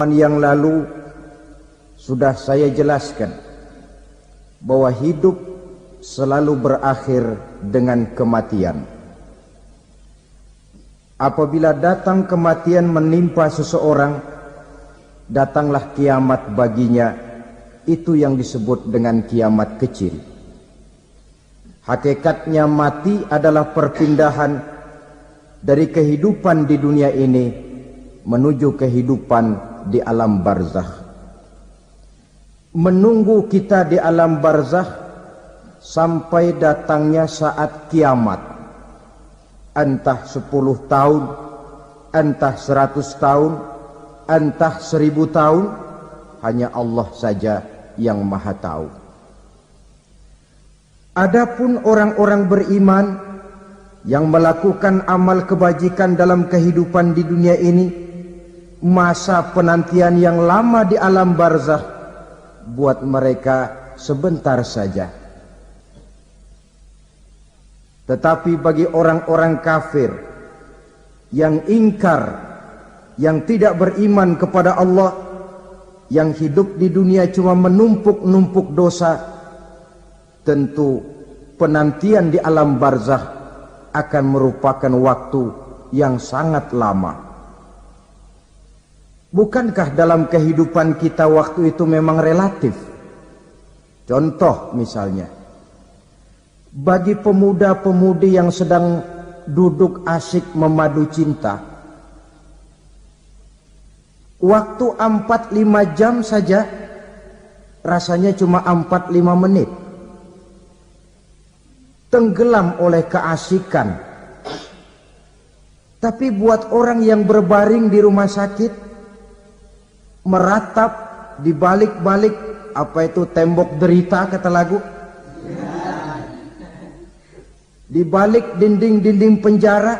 yang lalu sudah saya jelaskan bahwa hidup selalu berakhir dengan kematian. Apabila datang kematian menimpa seseorang, datanglah kiamat baginya. Itu yang disebut dengan kiamat kecil. Hakikatnya mati adalah perpindahan dari kehidupan di dunia ini menuju kehidupan di alam barzakh. Menunggu kita di alam barzakh sampai datangnya saat kiamat. Entah 10 tahun, entah 100 tahun, entah 1000 tahun, hanya Allah saja yang maha tahu. Adapun orang-orang beriman yang melakukan amal kebajikan dalam kehidupan di dunia ini, masa penantian yang lama di alam barzakh buat mereka sebentar saja. Tetapi bagi orang-orang kafir yang ingkar, yang tidak beriman kepada Allah, yang hidup di dunia cuma menumpuk-numpuk dosa, tentu penantian di alam barzakh akan merupakan waktu yang sangat lama. Bukankah dalam kehidupan kita waktu itu memang relatif? Contoh misalnya, bagi pemuda-pemudi yang sedang duduk asyik memadu cinta, waktu 4-5 jam saja rasanya cuma 4-5 menit. Tenggelam oleh keasikan. Tapi buat orang yang berbaring di rumah sakit, meratap di balik-balik apa itu tembok derita kata lagu, di balik dinding-dinding penjara,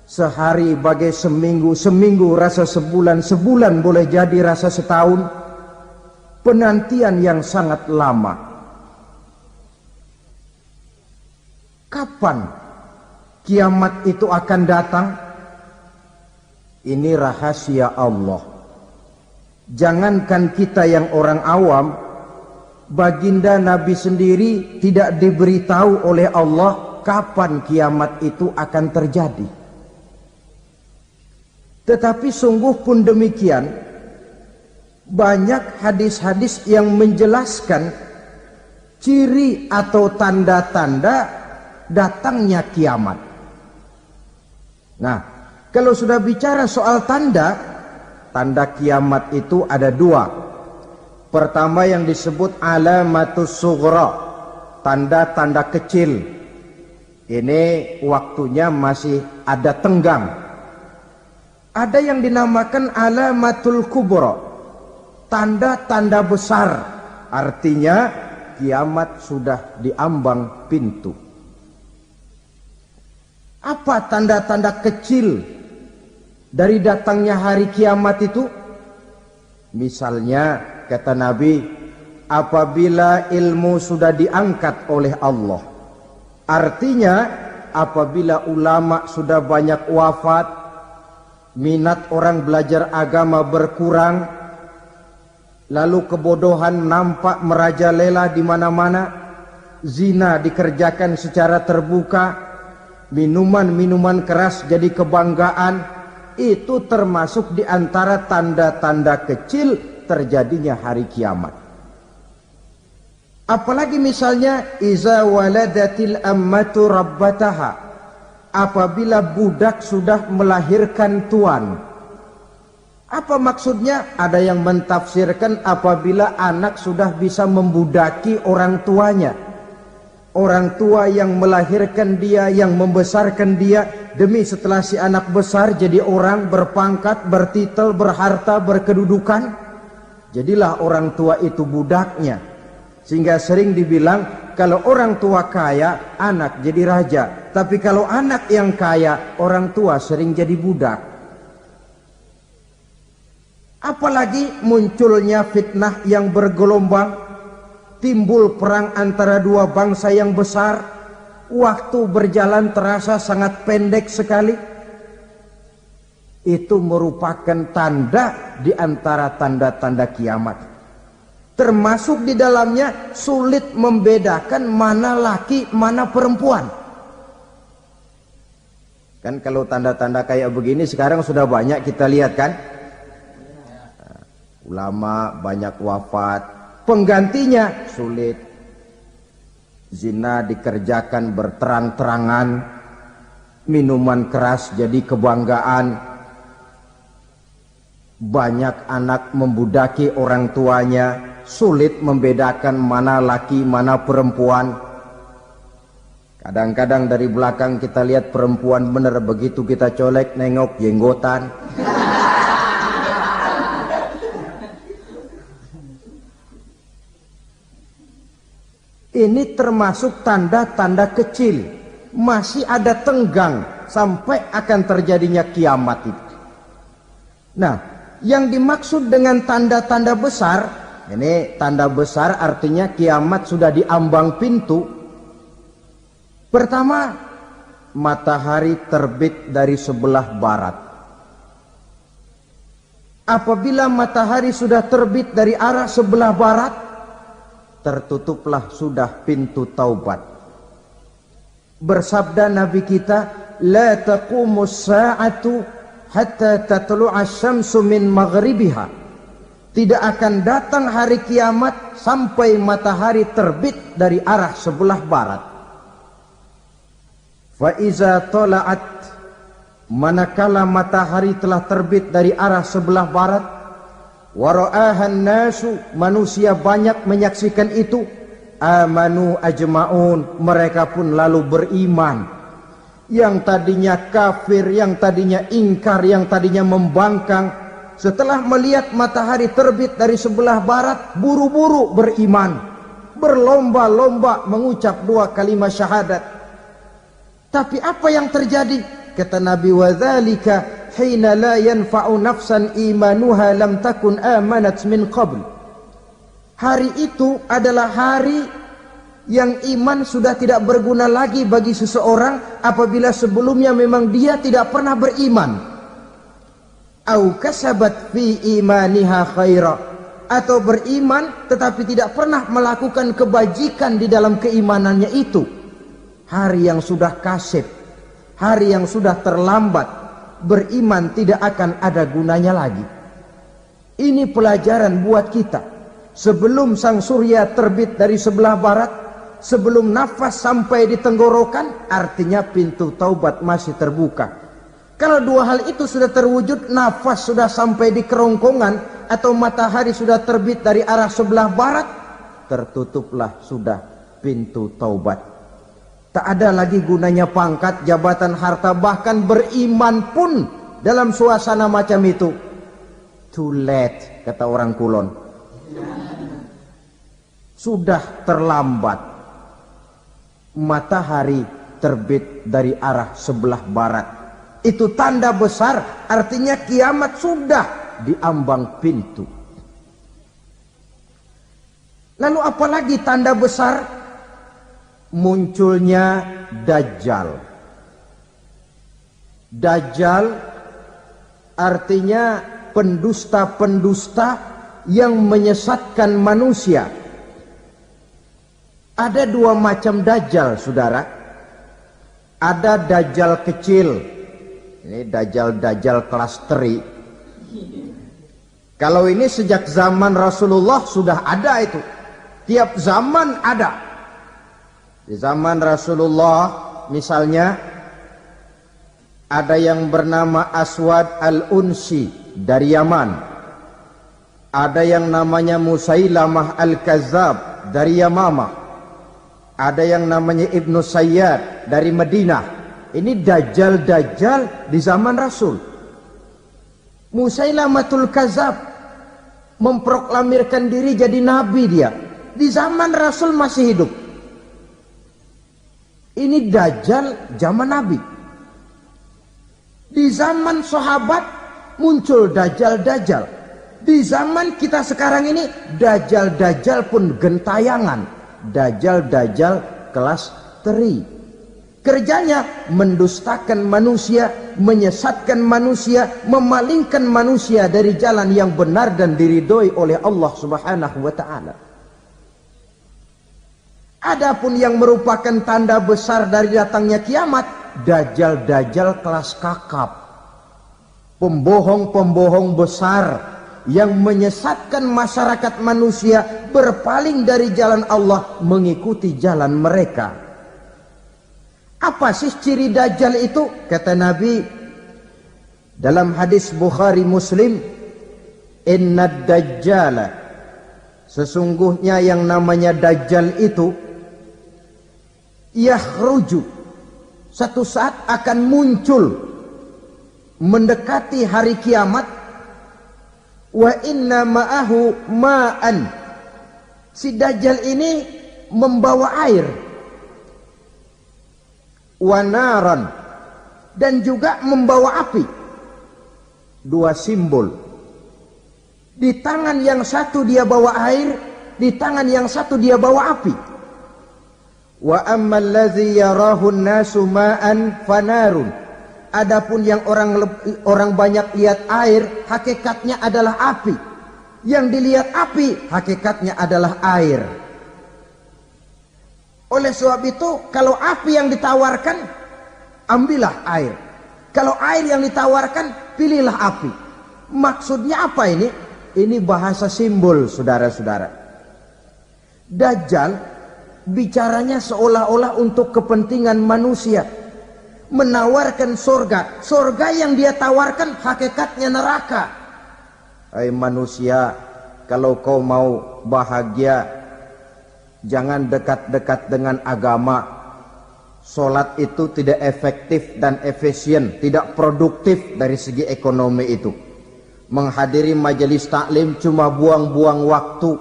sehari bagai seminggu, seminggu rasa sebulan, sebulan boleh jadi rasa setahun. Penantian yang sangat lama. Kapan kiamat itu akan datang? Ini rahasia Allah. Jangankan kita yang orang awam, baginda Nabi sendiri tidak diberitahu oleh Allah kapan kiamat itu akan terjadi. Tetapi sungguh pun demikian, banyak hadis-hadis yang menjelaskan ciri atau tanda-tanda datangnya kiamat. Nah, kalau sudah bicara soal tanda, tanda kiamat itu ada 2. Pertama yang disebut alamatus sughra, tanda-tanda kecil. Ini waktunya masih ada tenggang. Ada yang dinamakan alamatul kubra, tanda-tanda besar. Artinya kiamat sudah diambang pintu. Apa tanda-tanda kecil dari datangnya hari kiamat itu? Misalnya kata Nabi, apabila ilmu sudah diangkat oleh Allah. Artinya apabila ulama sudah banyak wafat, minat orang belajar agama berkurang, lalu kebodohan nampak merajalela di mana-mana, zina dikerjakan secara terbuka, minuman-minuman keras jadi kebanggaan, itu termasuk di antara tanda-tanda kecil terjadinya hari kiamat. Apalagi misalnya iza waladatil ammatu rabbataha, apabila budak sudah melahirkan tuan. Apa maksudnya? Ada yang mentafsirkan apabila anak sudah bisa membudaki orang tuanya. Orang tua yang melahirkan dia, yang membesarkan dia, demi setelah si anak besar jadi orang berpangkat, bertitel, berharta, berkedudukan, jadilah orang tua itu budaknya. Sehingga sering dibilang kalau orang tua kaya, anak jadi raja. Tapi kalau anak yang kaya, orang tua sering jadi budak. Apalagi munculnya fitnah yang bergelombang, timbul perang antara dua bangsa yang besar, waktu berjalan terasa sangat pendek sekali. Itu merupakan tanda di antara tanda-tanda kiamat. Termasuk di dalamnya sulit membedakan mana laki, mana perempuan. Kan kalau tanda-tanda kayak begini sekarang sudah banyak kita lihat kan. Ulama banyak wafat, penggantinya sulit. Zina dikerjakan berterang-terangan, minuman keras jadi kebanggaan, banyak anak membudaki orang tuanya, sulit membedakan mana laki mana perempuan. Kadang-kadang dari belakang kita lihat perempuan bener, begitu kita colek nengok jenggotan. Ini termasuk tanda-tanda kecil, masih ada tenggang sampai akan terjadinya kiamat itu. Nah, yang dimaksud dengan tanda-tanda besar, ini tanda besar artinya kiamat sudah di ambang pintu. Pertama, matahari terbit dari sebelah barat. Apabila matahari sudah terbit dari arah sebelah barat, tertutuplah sudah pintu taubat. Bersabda Nabi kita, la taqumus sa'atu hatta tatlu'a syamsu min maghribiha. Tidak akan datang hari kiamat sampai matahari terbit dari arah sebelah barat. Fa iza tala'at, manakala matahari telah terbit dari arah sebelah barat, wara'ahan nasu, manusia banyak menyaksikan itu, amanu ajma'un, mereka pun lalu beriman. Yang tadinya kafir, yang tadinya ingkar, yang tadinya membangkang, setelah melihat matahari terbit dari sebelah barat, buru-buru beriman, berlomba-lomba mengucap 2 kalimat syahadat. Tapi apa yang terjadi? Kata Nabi, wadzalika hina la yanfa'u nafsan imanuha lam takun amanat min qabl. Hari itu adalah hari yang iman sudah tidak berguna lagi bagi seseorang apabila sebelumnya memang dia tidak pernah beriman. Au kasabat fi imaniha khaira, atau beriman tetapi tidak pernah melakukan kebajikan di dalam keimanannya itu. Hari yang sudah kasib, hari yang sudah terlambat, beriman tidak akan ada gunanya lagi. Ini pelajaran buat kita. Sebelum sang surya terbit dari sebelah barat, sebelum nafas sampai di tenggorokan, artinya pintu taubat masih terbuka. Kalau 2 hal itu sudah terwujud, nafas sudah sampai di kerongkongan atau matahari sudah terbit dari arah sebelah barat, tertutuplah sudah pintu taubat. Tak ada lagi gunanya pangkat, jabatan, harta, bahkan beriman pun dalam suasana macam itu. Too late, kata orang Kulon. Sudah terlambat. Matahari terbit dari arah sebelah barat. Itu tanda besar, artinya kiamat sudah di ambang pintu. Lalu apalagi tanda besar? Munculnya Dajjal. Dajjal artinya pendusta-pendusta yang menyesatkan manusia. Ada 2 macam Dajjal, saudara. Ada Dajjal kecil. Ini Dajjal kelas teri. Kalau ini sejak zaman Rasulullah sudah ada itu. Tiap zaman ada. Di zaman Rasulullah misalnya ada yang bernama Aswad al-Unsi dari Yaman. Ada yang namanya Musailamah al-Kazzab dari Yamamah. Ada yang namanya Ibnu Sayyad dari Madinah. Ini Dajjal-Dajjal di zaman Rasul. Musailamatul Kazzab memproklamirkan diri jadi nabi dia. Di zaman Rasul masih hidup. Ini Dajjal zaman Nabi. Di zaman sahabat muncul Dajjal-Dajjal. Di zaman kita sekarang ini Dajjal-Dajjal pun gentayangan. Dajjal-Dajjal kelas teri. Kerjanya mendustakan manusia, menyesatkan manusia, memalingkan manusia dari jalan yang benar dan diridhoi oleh Allah Subhanahu wa taala. Adapun yang merupakan tanda besar dari datangnya kiamat, dajjal-dajjal kelas kakap, pembohong-pembohong besar yang menyesatkan masyarakat manusia berpaling dari jalan Allah mengikuti jalan mereka. Apa sih ciri dajjal itu? Kata Nabi dalam hadis Bukhari Muslim, innad dajjala, sesungguhnya yang namanya dajjal itu yakhruju, satu saat akan muncul mendekati hari kiamat, wa inna ma'ahu ma'an, si dajjal ini membawa air, wanaran, dan juga membawa api. Dua simbol. Di tangan yang satu dia bawa air, di tangan yang satu dia bawa api. Wa ammal ladzi yarahu an-nasu ma'an fanarun, adapun yang orang banyak lihat air, hakikatnya adalah api. Yang dilihat api, hakikatnya adalah air. Oleh sebab itu, kalau api yang ditawarkan, ambillah air. Kalau air yang ditawarkan, pilihlah api. Maksudnya apa ini? Ini bahasa simbol, saudara-saudara. Dajjal bicaranya seolah-olah untuk kepentingan manusia. Menawarkan surga. Surga yang dia tawarkan hakikatnya neraka. Hai manusia, kalau kau mau bahagia, jangan dekat-dekat dengan agama. Solat itu tidak efektif dan efisien, tidak produktif dari segi ekonomi itu. Menghadiri majelis taklim cuma buang-buang waktu.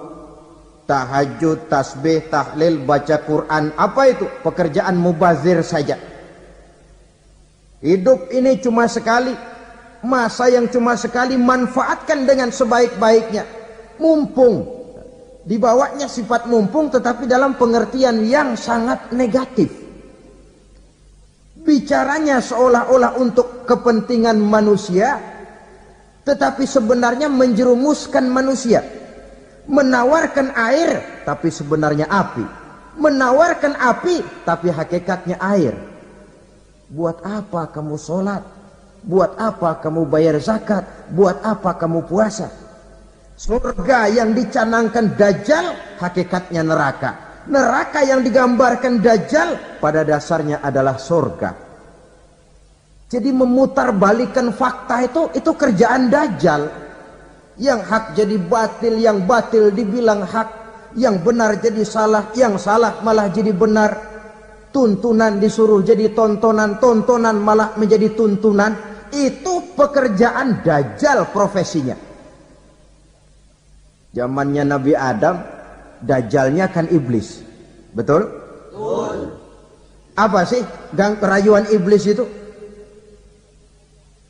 Tahajud, tasbih, tahlil, baca Quran, apa itu? Pekerjaan mubazir saja. Hidup ini cuma sekali, masa yang cuma sekali, manfaatkan dengan sebaik-baiknya. Mumpung. Dibawanya sifat mumpung, tetapi dalam pengertian yang sangat negatif. Bicaranya seolah-olah untuk kepentingan manusia, tetapi sebenarnya menjerumuskan manusia. Menawarkan air, tapi sebenarnya api. Menawarkan api, tapi hakikatnya air. Buat apa kamu sholat? Buat apa kamu bayar zakat? Buat apa kamu puasa? Surga yang dicanangkan dajjal hakikatnya neraka. Neraka yang digambarkan dajjal pada dasarnya adalah surga. Jadi memutarbalikkan fakta itu kerjaan dajjal. Yang hak jadi batil, yang batil dibilang hak, yang benar jadi salah, yang salah malah jadi benar. Tuntunan disuruh jadi tontonan, tontonan malah menjadi tuntunan. Itu pekerjaan dajjal profesinya. Zamannya Nabi Adam, dajjalnya kan iblis. Betul? Betul. Apa sih rayuan iblis itu?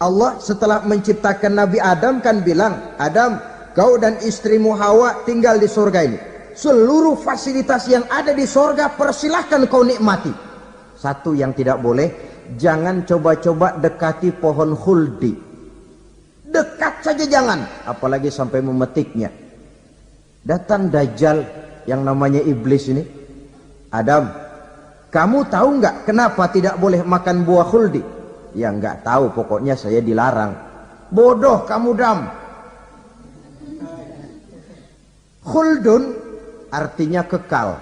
Allah setelah menciptakan Nabi Adam kan bilang, Adam, kau dan istrimu Hawa tinggal di surga ini. Seluruh fasilitas yang ada di surga persilahkan kau nikmati. Satu yang tidak boleh, jangan coba-coba dekati pohon khuldi. Dekat saja jangan, apalagi sampai memetiknya. Datang dajjal yang namanya iblis ini. Adam, kamu tahu nggak kenapa tidak boleh makan buah khuldi? Ya nggak tahu, pokoknya saya dilarang. Bodoh kamu Dam. Khuldun artinya kekal.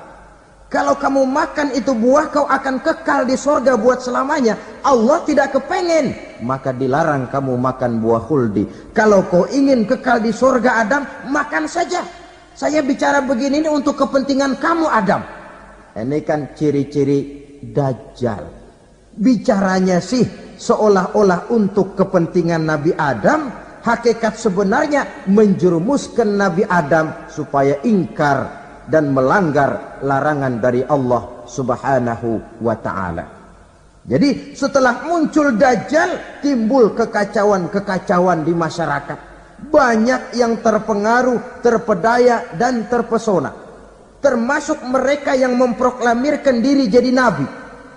Kalau kamu makan itu buah, kau akan kekal di surga buat selamanya. Allah tidak kepengen, maka dilarang kamu makan buah khuldi. Kalau kau ingin kekal di surga Adam, makan saja. Saya bicara begini ini untuk kepentingan kamu Adam. Ini kan ciri-ciri dajjal. Bicaranya sih seolah-olah untuk kepentingan Nabi Adam, hakikat sebenarnya menjerumuskan Nabi Adam supaya ingkar dan melanggar larangan dari Allah Subhanahu wa ta'ala. Jadi setelah muncul dajjal, timbul kekacauan-kekacauan di masyarakat. Banyak yang terpengaruh, terpedaya dan terpesona. Termasuk mereka yang memproklamirkan diri jadi nabi.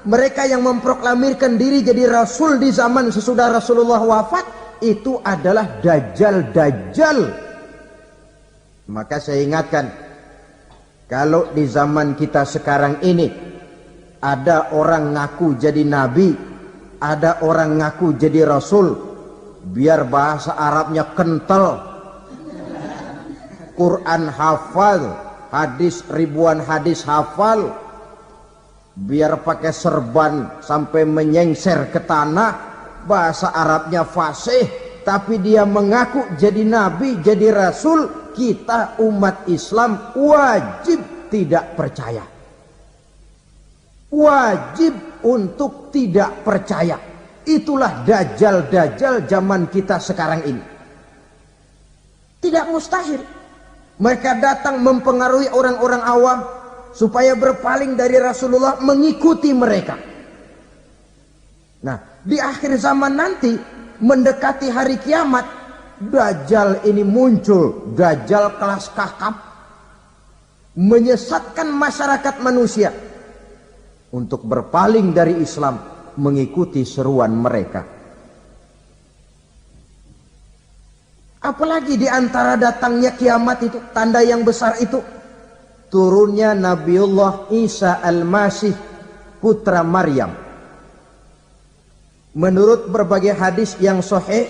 mereka yang memproklamirkan diri jadi rasul di zaman sesudah Rasulullah wafat, itu adalah dajjal-dajjal. Maka saya ingatkan, kalau di zaman kita sekarang ini ada orang ngaku jadi nabi, ada orang ngaku jadi rasul, biar bahasa Arabnya kental, Quran hafal, hadis ribuan hadis hafal, biar pakai serban sampai menyengser ke tanah, bahasa Arabnya fasih, tapi dia mengaku jadi nabi, jadi rasul, kita umat Islam wajib tidak percaya. Wajib untuk tidak percaya. Itulah dajjal-dajjal zaman kita sekarang ini. Tidak mustahil mereka datang mempengaruhi orang-orang awam supaya berpaling dari Rasulullah, mengikuti mereka. Nah, di akhir zaman nanti, mendekati hari kiamat, dajjal ini muncul, dajjal kelas kakap, menyesatkan masyarakat manusia untuk berpaling dari Islam, mengikuti seruan mereka. Apalagi di antara datangnya kiamat itu, tanda yang besar itu, turunnya Nabiullah Isa Al-Masih, putra Maryam. Menurut berbagai hadis yang sahih,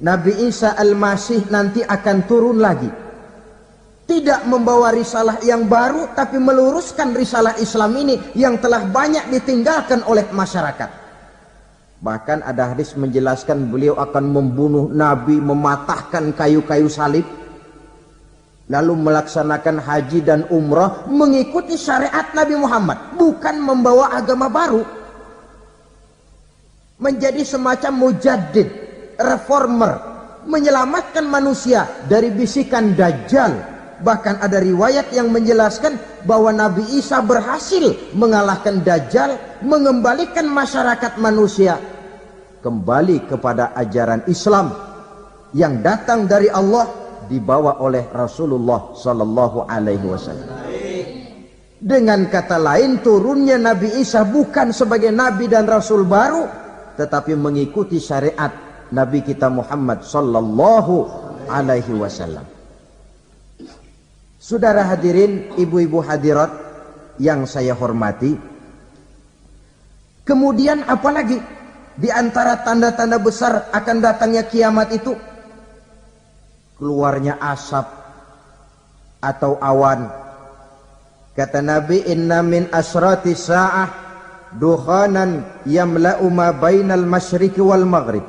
Nabi Isa Al-Masih nanti akan turun lagi. Tidak membawa risalah yang baru, tapi meluruskan risalah Islam ini yang telah banyak ditinggalkan oleh masyarakat. Bahkan ada hadis menjelaskan beliau akan membunuh Nabi, mematahkan kayu-kayu salib, lalu melaksanakan haji dan umrah mengikuti syariat Nabi Muhammad, bukan membawa agama baru. Menjadi semacam mujaddid, reformer, menyelamatkan manusia dari bisikan dajjal. Bahkan ada riwayat yang menjelaskan bahwa Nabi Isa berhasil mengalahkan dajjal, mengembalikan masyarakat manusia kembali kepada ajaran Islam yang datang dari Allah, dibawa oleh Rasulullah sallallahu alaihi wasallam. Dengan kata lain, turunnya Nabi Isa bukan sebagai nabi dan rasul baru, tetapi mengikuti syariat Nabi kita Muhammad sallallahu alaihi wasallam. Saudara hadirin, ibu-ibu hadirat yang saya hormati, kemudian apalagi di antara tanda-tanda besar akan datangnya kiamat itu? Keluarnya asap atau awan. Kata Nabi, inna min asrati sa'ah dukhanan yamla'u ma bainal masyriqi wal maghrib.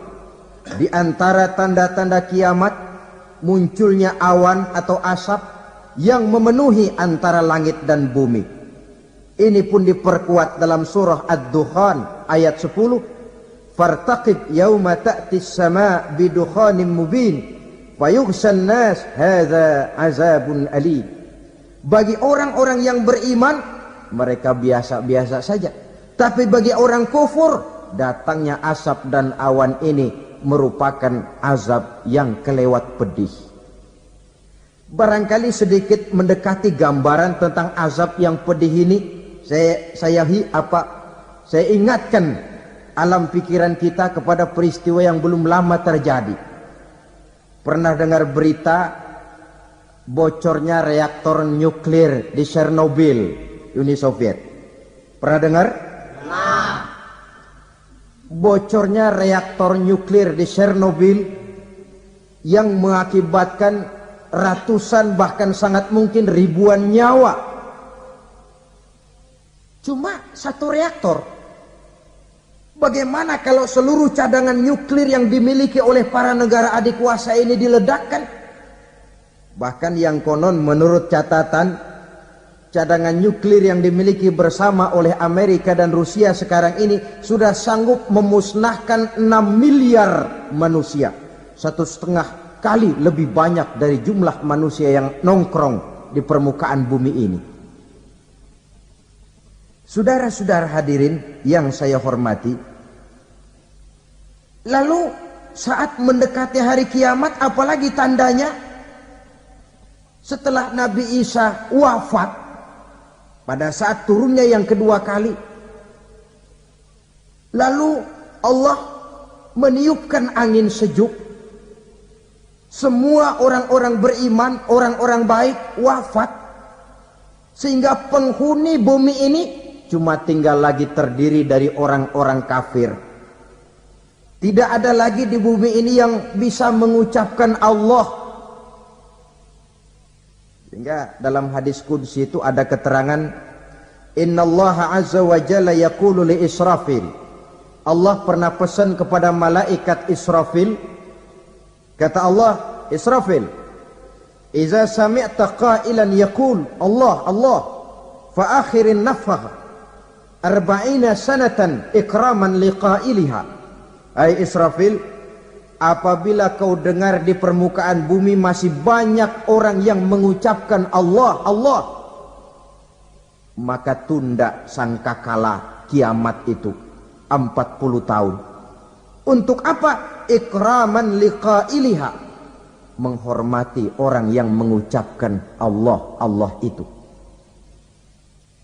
Di antara tanda-tanda kiamat, munculnya awan atau asap yang memenuhi antara langit dan bumi. Ini pun diperkuat dalam surah Ad-Dukhan ayat 10. Fartaqib yauma ta'tis sama' bidukhanin mubin fayughshan nas hadza azabun alim. Bagi orang-orang yang beriman, mereka biasa-biasa saja. Tapi bagi orang kufur, datangnya asap dan awan ini merupakan azab yang kelewat pedih. Barangkali sedikit mendekati gambaran tentang azab yang pedih ini, saya ingatkan alam pikiran kita kepada peristiwa yang belum lama terjadi. Pernah dengar berita bocornya reaktor nuklir di Chernobyl, Uni Soviet? Pernah dengar? Nah. Bocornya reaktor nuklir di Chernobyl yang mengakibatkan ratusan bahkan sangat mungkin ribuan nyawa. Cuma satu reaktor. Bagaimana kalau seluruh cadangan nuklir yang dimiliki oleh para negara adik kuasa ini diledakkan? Bahkan yang konon menurut catatan, cadangan nuklir yang dimiliki bersama oleh Amerika dan Rusia sekarang ini sudah sanggup memusnahkan 6 miliar manusia. 1,5 kali lebih banyak dari jumlah manusia yang nongkrong di permukaan bumi ini. Saudara-saudara hadirin yang saya hormati, lalu saat mendekati hari kiamat, apalagi tandanya? Setelah Nabi Isa wafat, pada saat turunnya yang kedua kali, Lalu Allah meniupkan angin sejuk. Semua orang-orang beriman, orang-orang baik wafat. Sehingga penghuni bumi ini cuma tinggal lagi terdiri dari orang-orang kafir. Tidak ada lagi di bumi ini yang bisa mengucapkan Allah. Sehingga dalam hadis qudsi itu ada keterangan, Innallaha azza wa jalla yaqulu li Israfil. Allah pernah pesan kepada malaikat Israfil. Kata Allah, Israfil, Iza sami'ta qailan yaqul Allah Allah fa akhirin nafakh 40 sanatan ikraman liqailiha. Hai Israfil, apabila kau dengar di permukaan bumi masih banyak orang yang mengucapkan Allah Allah, maka tunda sangkakala kiamat itu 40 tahun. Untuk apa? Ikraman liqailiha, menghormati orang yang mengucapkan Allah Allah itu.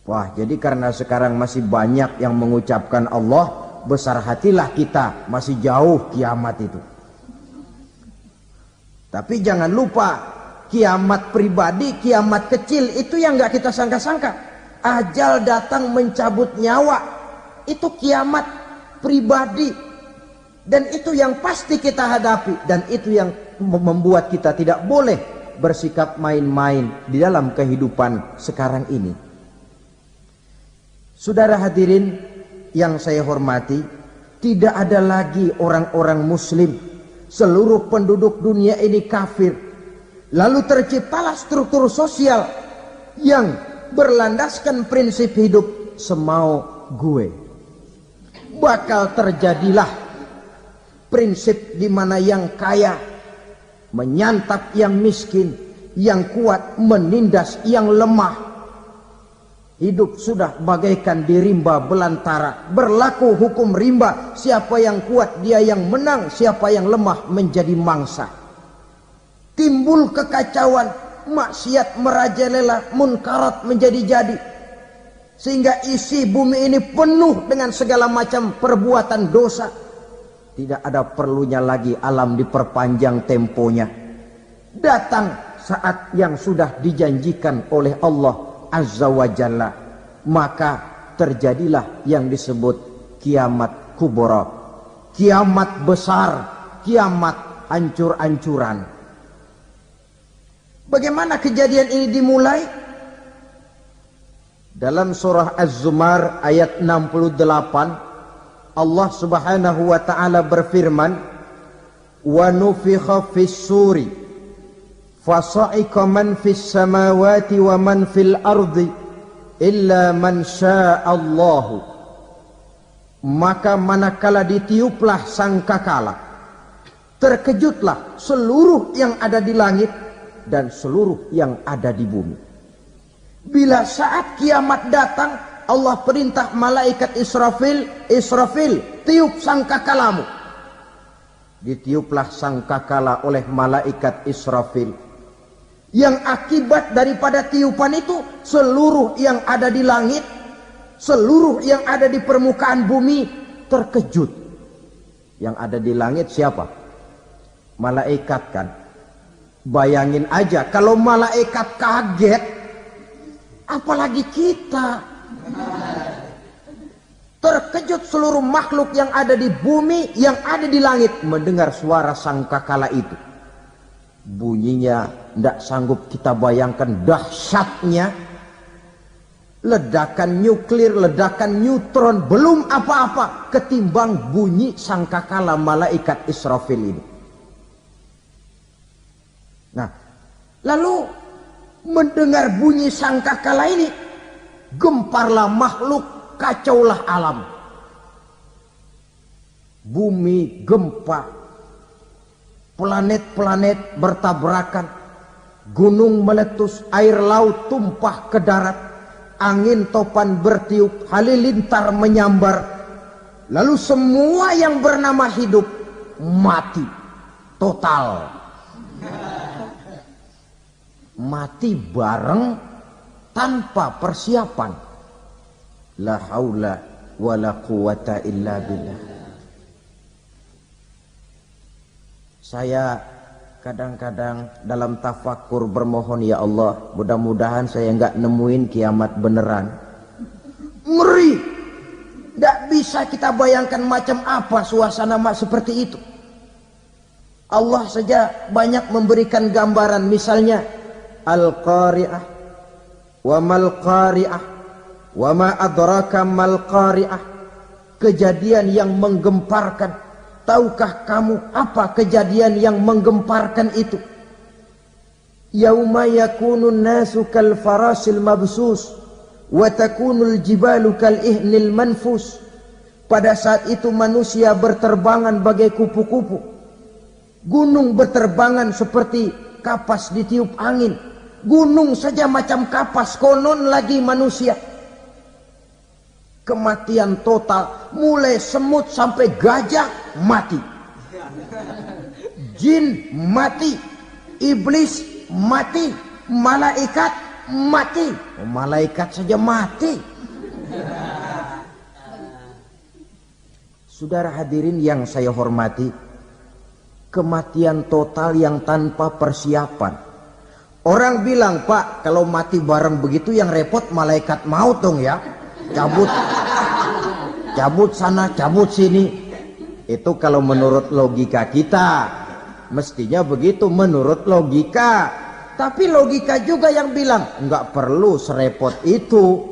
Wah, jadi karena sekarang masih banyak yang mengucapkan Allah, besar hatilah kita, masih jauh kiamat itu. Tapi jangan lupa, kiamat pribadi, kiamat kecil itu yang nggak kita sangka-sangka. Ajal datang mencabut nyawa, itu kiamat pribadi. Dan itu yang pasti kita hadapi. Dan itu yang membuat kita tidak boleh bersikap main-main di dalam kehidupan sekarang ini. Saudara hadirin yang saya hormati, tidak ada lagi orang-orang muslim. Seluruh penduduk dunia ini kafir. Lalu terciptalah struktur sosial yang berlandaskan prinsip hidup semau gue. Bakal terjadilah prinsip di mana yang kaya menyantap yang miskin, yang kuat menindas yang lemah. Hidup sudah bagaikan di rimba belantara. Berlaku hukum rimba, siapa yang kuat dia yang menang, siapa yang lemah menjadi mangsa. Timbul kekacauan, maksiat merajalela, munkarat menjadi-jadi. Sehingga isi bumi ini penuh dengan segala macam perbuatan dosa. Tidak ada perlunya lagi alam diperpanjang temponya. Datang saat yang sudah dijanjikan oleh Allah Azza wa Jalla, maka terjadilah yang disebut kiamat kubra, kiamat besar, kiamat hancur-hancuran. Bagaimana kejadian ini dimulai? Dalam surah Az-Zumar ayat 68, Allah subhanahu wa ta'ala berfirman, wa nufikha fis suri fasa'iqa man fis samawati wa man fil ardi illa man sya'allahu. Maka manakala ditiuplah sangkakala, terkejutlah seluruh yang ada di langit dan seluruh yang ada di bumi. Bila saat kiamat datang, Allah perintah malaikat Israfil, Israfil, tiup sangkakalamu. Ditiuplah sangkakala oleh malaikat Israfil. Yang akibat daripada tiupan itu, seluruh yang ada di langit, seluruh yang ada di permukaan bumi terkejut. Yang ada di langit siapa? Malaikat kan. Bayangin aja kalau malaikat kaget, apalagi kita. Terkejut seluruh makhluk yang ada di bumi, yang ada di langit mendengar suara sangkakala itu. Bunyinya tidak sanggup kita bayangkan dahsyatnya. Ledakan nuklir, ledakan neutron, belum apa-apa ketimbang bunyi sangkakala malaikat Israfil ini. Nah, lalu mendengar bunyi sangkakala ini, gemparlah makhluk, kacaulah alam. Bumi gempa, planet-planet bertabrakan, gunung meletus, air laut tumpah ke darat, angin topan bertiup, halilintar menyambar. Lalu semua yang bernama hidup mati total. Mati bareng tanpa persiapan. La haula wala quwata illa billah. Saya kadang-kadang dalam tafakur bermohon, ya Allah, mudah-mudahan saya enggak nemuin kiamat beneran. Ngeri. Tidak bisa kita bayangkan macam apa suasana seperti itu. Allah saja banyak memberikan gambaran, misalnya Al-Qari'ah, wa mal qari'ah, wa ma adraka mal qari'ah. Kejadian yang menggemparkan. Tahukah kamu apa kejadian yang menggemparkan itu? Yauma yakunun nasu kal farasil mabsus wa takunul jibalu kal ihnil manfus. Pada saat itu manusia berterbangan bagai kupu-kupu. Gunung berterbangan seperti kapas ditiup angin. Gunung saja macam kapas, konon lagi manusia. Kematian total, mulai semut sampai gajah mati, jin mati, iblis mati, malaikat mati. Malaikat saja mati. Saudara hadirin yang saya hormati, kematian total yang tanpa persiapan. Orang bilang, Pak, kalau mati bareng begitu yang repot malaikat maut dong ya. Cabut sana, cabut sini. Itu kalau menurut logika kita, mestinya begitu menurut logika. Tapi logika juga yang bilang nggak perlu serepot itu.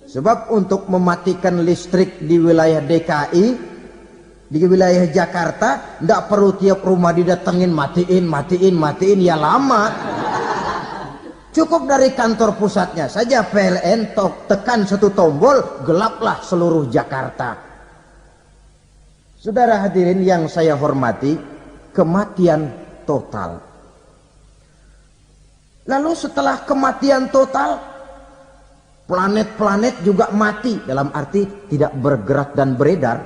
Sebab untuk mematikan listrik di wilayah DKI, di wilayah Jakarta, nggak perlu tiap rumah didatengin matiin ya lama. Cukup dari kantor pusatnya saja PLN tekan satu tombol, gelaplah seluruh Jakarta. Saudara hadirin yang saya hormati, kematian total. Lalu setelah kematian total, planet-planet juga mati, dalam arti tidak bergerak dan beredar.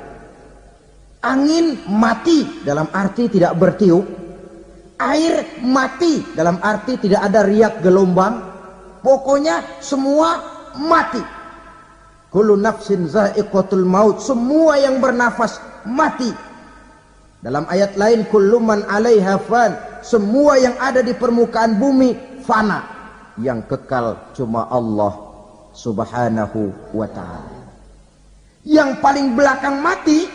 Angin mati, dalam arti tidak bertiup. Air mati, dalam arti tidak ada riak gelombang. Pokoknya semua mati. Kullu nafsin za'iqatul maut. Semua yang bernafas mati. Dalam ayat lain, kullu man 'alaiha fan. Semua yang ada di permukaan bumi fana. Yang kekal cuma Allah subhanahu wa ta'ala. Yang paling belakang mati,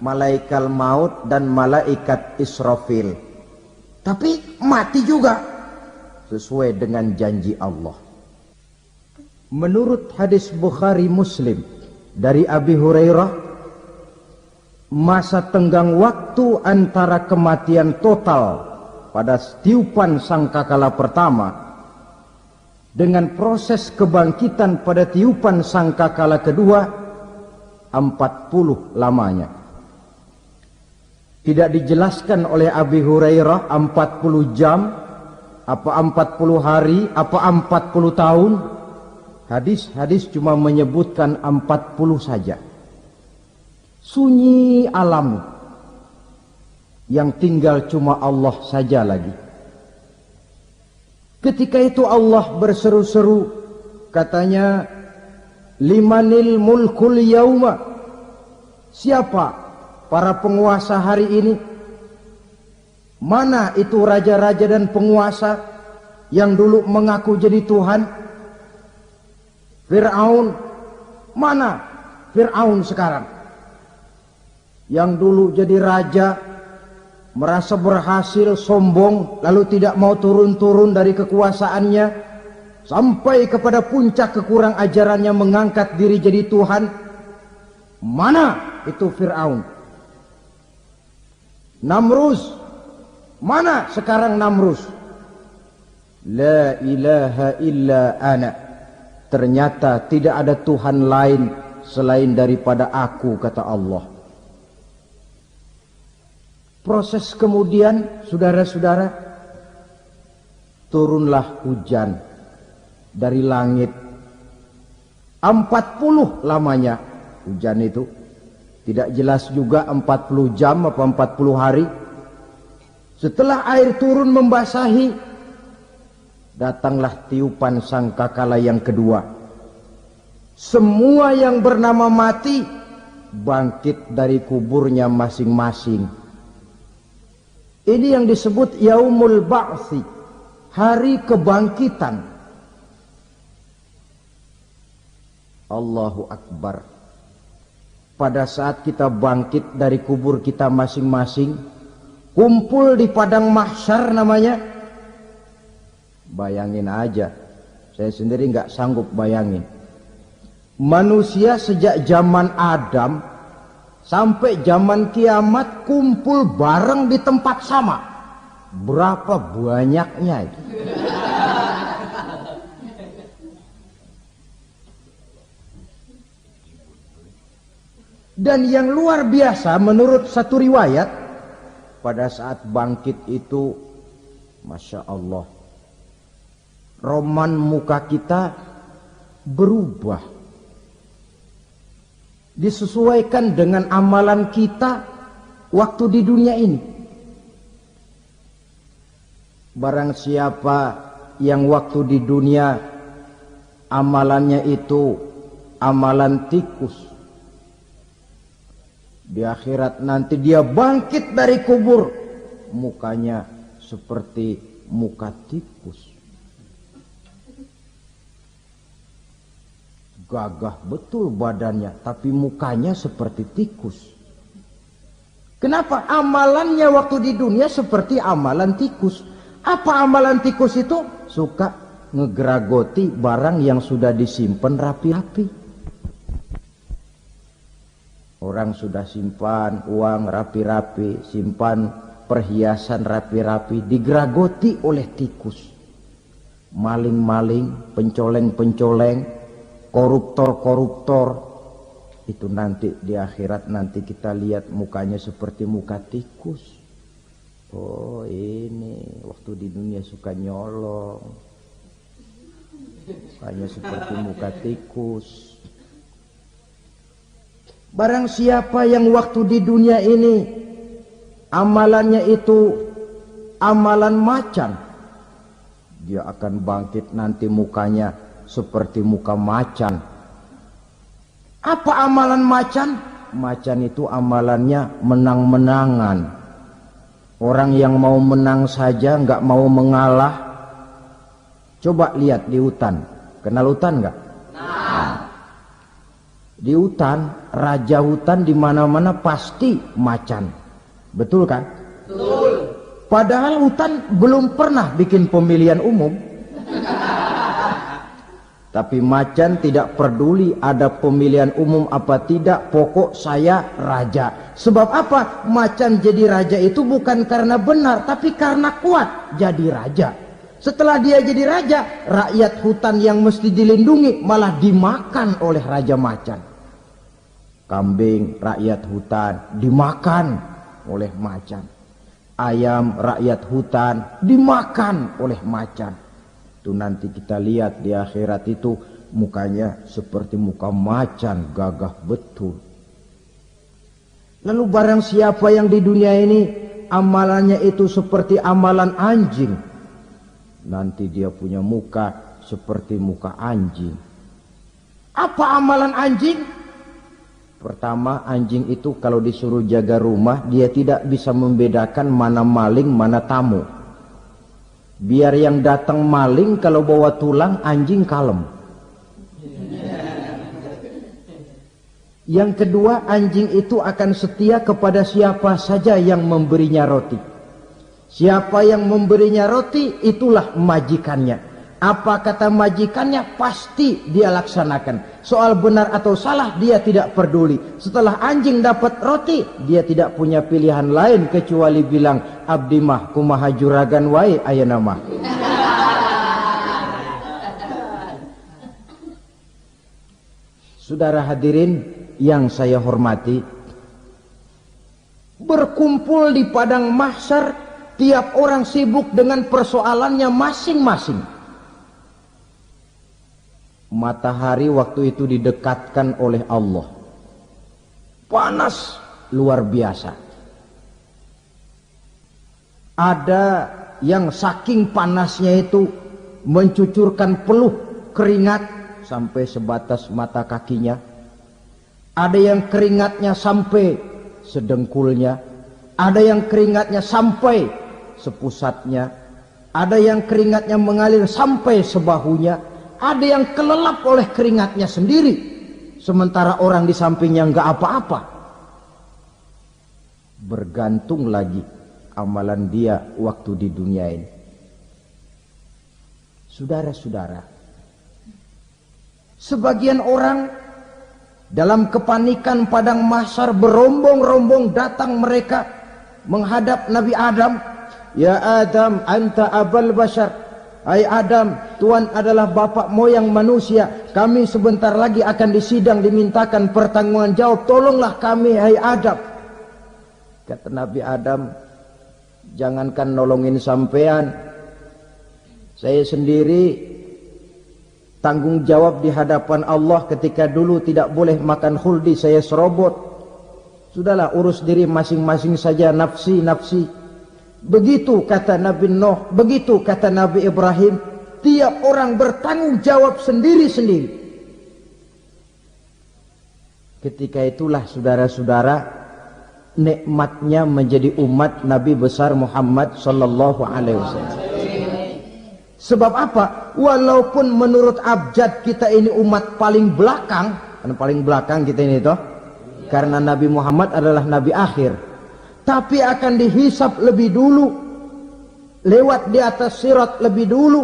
malaikat maut dan malaikat Israfil. Tapi mati juga sesuai dengan janji Allah. Menurut hadis Bukhari Muslim dari Abi Hurairah, masa tenggang waktu antara kematian total pada tiupan sangkakala pertama dengan proses kebangkitan pada tiupan sangkakala kedua 40 lamanya. Tidak dijelaskan oleh Abi Hurairah 40 jam, apa 40 hari, apa 40 tahun. Hadis-hadis cuma menyebutkan 40 saja. Sunyi alam, yang tinggal cuma Allah saja lagi. Ketika itu Allah berseru-seru, katanya, limanil mulkul yauma. Siapa para penguasa hari ini? Mana itu raja-raja dan penguasa yang dulu mengaku jadi Tuhan? Fir'aun. Mana Fir'aun sekarang? Yang dulu jadi raja, merasa berhasil, sombong, lalu tidak mau turun-turun dari kekuasaannya, sampai kepada puncak kekurang ajarannya mengangkat diri jadi Tuhan. Mana itu Fir'aun? Namrus. Mana sekarang Namrus? La ilaha illa ana. Ternyata tidak ada Tuhan lain selain daripada aku, kata Allah. Proses kemudian, saudara-saudara, turunlah hujan dari langit. 40 lamanya hujan itu. Tidak jelas juga 40 jam apa 40 hari. Setelah air turun membasahi, datanglah tiupan sangkakala yang kedua. Semua yang bernama mati bangkit dari kuburnya masing-masing. Ini yang disebut yaumul ba'tsi, hari kebangkitan. Allahu Akbar. Pada saat kita bangkit dari kubur kita masing-masing, kumpul di padang mahsyar namanya. Bayangin aja, saya sendiri nggak sanggup bayangin. Manusia sejak zaman Adam sampai zaman kiamat kumpul bareng di tempat sama. Berapa banyaknya itu? Dan yang luar biasa menurut satu riwayat, pada saat bangkit itu, Masya Allah, roman muka kita berubah. Disesuaikan dengan amalan kita waktu di dunia ini. Barang siapa yang waktu di dunia amalannya itu amalan tikus, di akhirat nanti dia bangkit dari kubur, mukanya seperti muka tikus. Gagah betul badannya, tapi mukanya seperti tikus. Kenapa? Amalannya waktu di dunia seperti amalan tikus. Apa amalan tikus itu? Suka ngegeragoti barang yang sudah disimpan rapi-rapi. Orang sudah simpan uang rapi-rapi, simpan perhiasan rapi-rapi, digeragoti oleh tikus. Maling-maling, pencoleng-pencoleng, koruptor-koruptor, itu nanti di akhirat nanti kita lihat mukanya seperti muka tikus. Oh, ini waktu di dunia suka nyolong, mukanya seperti muka tikus. Barang siapa yang waktu di dunia ini amalannya itu amalan macan, dia akan bangkit nanti mukanya seperti muka macan. Apa amalan macan? Macan itu amalannya menang-menangan. Orang yang mau menang saja nggak mau mengalah. Coba lihat di hutan. Kenal hutan nggak? Nah. Di hutan, raja hutan di mana-mana pasti macan. Betul kan? Betul. Padahal hutan belum pernah bikin pemilihan umum. Tapi macan tidak peduli ada pemilihan umum apa tidak, pokok saya raja. Sebab apa? Macan jadi raja itu bukan karena benar, tapi karena kuat jadi raja. Setelah dia jadi raja, rakyat hutan yang mesti dilindungi malah dimakan oleh raja macan. Kambing rakyat hutan dimakan oleh macan. Ayam rakyat hutan dimakan oleh macan. Itu nanti kita lihat di akhirat itu mukanya seperti muka macan, gagah betul. Lalu barang siapa yang di dunia ini amalannya itu seperti amalan anjing, nanti dia punya muka seperti muka anjing. Apa amalan anjing? Pertama, anjing itu kalau disuruh jaga rumah, dia tidak bisa membedakan mana maling, mana tamu. Biar yang datang maling kalau bawa tulang, anjing kalem. Yang kedua, anjing itu akan setia kepada siapa saja yang memberinya roti. Siapa yang memberinya roti, itulah majikannya. Apa kata majikannya, pasti dia laksanakan. Soal benar atau salah, dia tidak peduli. Setelah anjing dapat roti, dia tidak punya pilihan lain kecuali bilang, abdi mah kumaha juragan wae ayeuna mah. Saudara hadirin yang saya hormati, berkumpul di padang mahsyar, tiap orang sibuk dengan persoalannya masing-masing. Matahari waktu itu didekatkan oleh Allah, panas luar biasa. Ada yang saking panasnya itu mencucurkan peluh keringat sampai sebatas mata kakinya. Ada yang keringatnya sampai sedengkulnya. Ada yang keringatnya sampai sepusatnya. Ada yang keringatnya mengalir sampai sebahunya. Ada yang kelelap oleh keringatnya sendiri, sementara orang di sampingnya nggak apa-apa. Bergantung lagi amalan dia waktu di dunia ini. Saudara-saudara, sebagian orang dalam kepanikan padang mahsyar berombong-rombong datang mereka menghadap Nabi Adam. Ya Adam, anta abal bashar. Hai Adam, Tuhan adalah bapak moyang manusia. Kami sebentar lagi akan disidang, dimintakan pertanggungan jawab. Tolonglah kami, hai Adam. Kata Nabi Adam, jangankan nolongin sampean, saya sendiri tanggung jawab di hadapan Allah. Ketika dulu tidak boleh makan khuldi, saya serobot. Sudahlah, urus diri masing-masing saja, nafsi. Begitu kata Nabi Nuh, begitu kata Nabi Ibrahim. Tiap orang bertanggung jawab sendiri-sendiri. Ketika itulah saudara-saudara, nikmatnya menjadi umat Nabi besar Muhammad sallallahu alaihi wasallam. Sebab apa? Walaupun menurut abjad kita ini umat paling belakang, karena paling belakang kita ini toh, karena Nabi Muhammad adalah Nabi akhir, tapi akan dihisap lebih dulu, lewat di atas sirat lebih dulu,